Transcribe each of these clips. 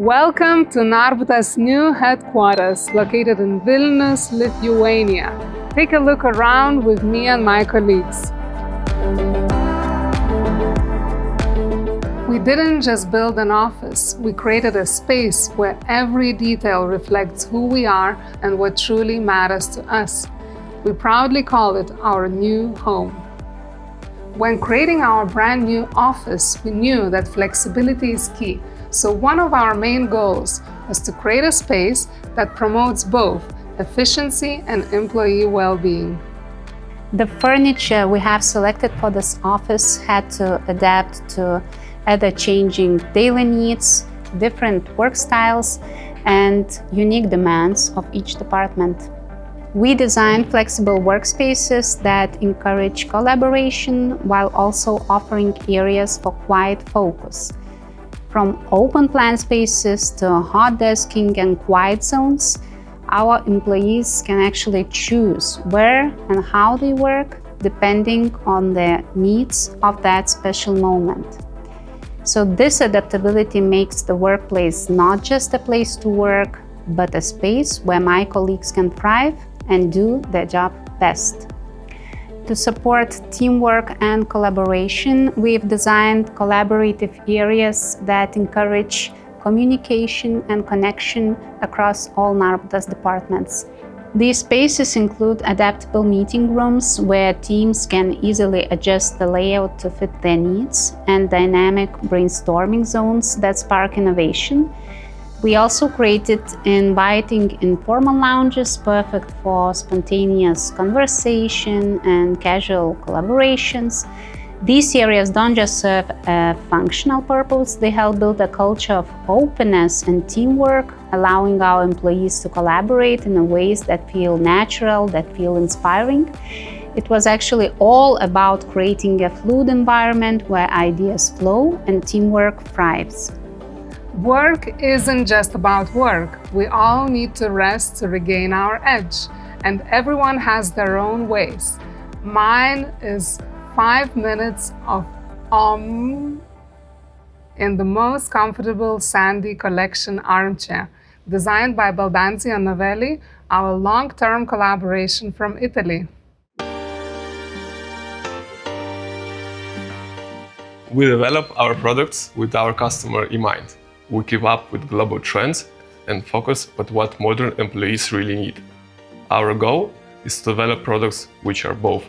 Welcome to NARBUTAS' new headquarters, located in Vilnius, Lithuania. Take a look around with me and my colleagues. We didn't just build an office, we created a space where every detail reflects who we are and what truly matters to us. We proudly call it our new home. When creating our brand new office, we knew that flexibility is key. So one of our main goals was to create a space that promotes both efficiency and employee well-being. The furniture we have selected for this office had to adapt to ever-changing daily needs, different work styles, and unique demands of each department. We designed flexible workspaces that encourage collaboration while also offering areas for quiet focus. From open plan spaces to hot desking and quiet zones, our employees can actually choose where and how they work depending on the needs of that special moment. So this adaptability makes the workplace not just a place to work, but a space where my colleagues can thrive and do their job best. To support teamwork and collaboration, we've designed collaborative areas that encourage communication and connection across all NARBUTAS departments. These spaces include adaptable meeting rooms where teams can easily adjust the layout to fit their needs, and dynamic brainstorming zones that spark innovation. We also created inviting informal lounges perfect for spontaneous conversation and casual collaborations. These areas don't just serve a functional purpose, they help build a culture of openness and teamwork, allowing our employees to collaborate in ways that feel natural, that feel inspiring. It was actually all about creating a fluid environment where ideas flow and teamwork thrives. Work isn't just about work. We all need to rest to regain our edge, and everyone has their own ways. Mine is 5 minutes of in the most comfortable Sandy collection armchair, designed by Baldanzi and Novelli, our long-term collaboration from Italy. We develop our products with our customer in mind. We keep up with global trends and focus on what modern employees really need. Our goal is to develop products which are both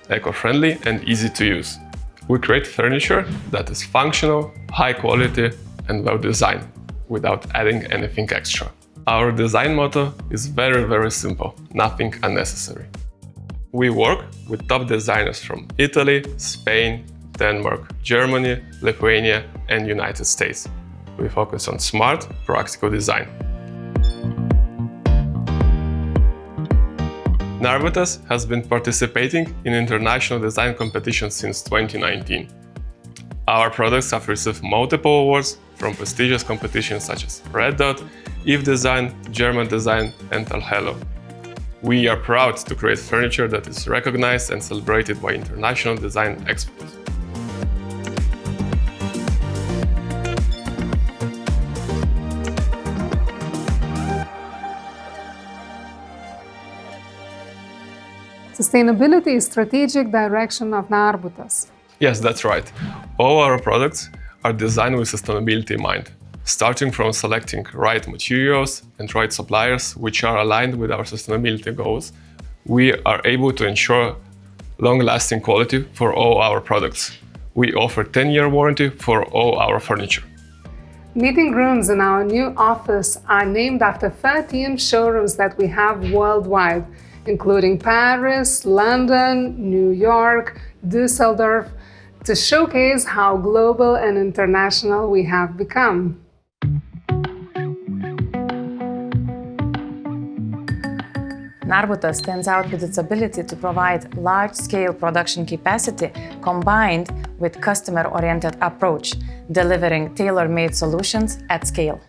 eco-friendly and easy to use. We create furniture that is functional, high quality, and well-designed, without adding anything extra. Our design motto is very simple: nothing unnecessary. We work with top designers from Italy, Spain, Denmark, Germany, Lithuania, and United States. We focus on smart, practical design. NARBUTAS has been participating in international design competitions since 2019. Our products have received multiple awards from prestigious competitions such as Red Dot, Eve Design, German Design, and Hello. We are proud to create furniture that is recognized and celebrated by international design experts. Sustainability is strategic direction of NARBUTAS. Yes, that's right. All our products are designed with sustainability in mind, starting from selecting right materials and right suppliers which are aligned with our sustainability goals. We are able to ensure long-lasting quality for all our products. We offer 10-year warranty for all our furniture. Meeting rooms in our new office are named after 13 showrooms that we have worldwide, including Paris, London, New York, Düsseldorf, to showcase how global and international we have become. NARBUTAS stands out with its ability to provide large-scale production capacity combined with customer-oriented approach, delivering tailor-made solutions at scale.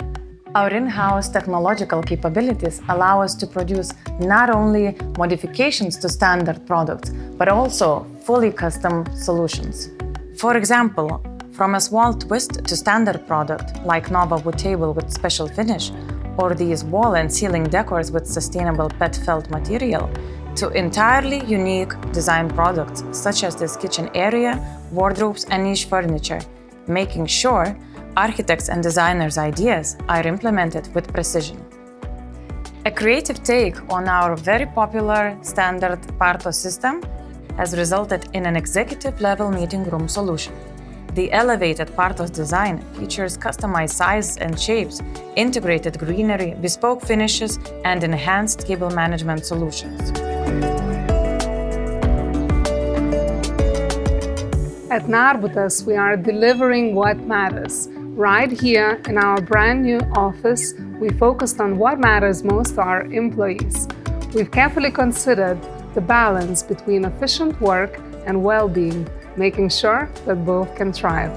Our in-house technological capabilities allow us to produce not only modifications to standard products, but also fully custom solutions. For example, From a small twist to standard product, like Nova wood table with special finish, or these wall and ceiling decors with sustainable PET felt material, to entirely unique design products, such as this kitchen area, wardrobes, and niche furniture, making sure architects' and designers' ideas are implemented with precision. A creative take on our very popular standard Parto system has resulted in an executive-level meeting room solution. The elevated Partos design features customized sizes and shapes, integrated greenery, bespoke finishes, and enhanced cable management solutions. At NARBUTAS, we are delivering what matters. Right here in our brand new office, we focused on what matters most to our employees. We've carefully considered the balance between efficient work and well-being, making sure that both can thrive.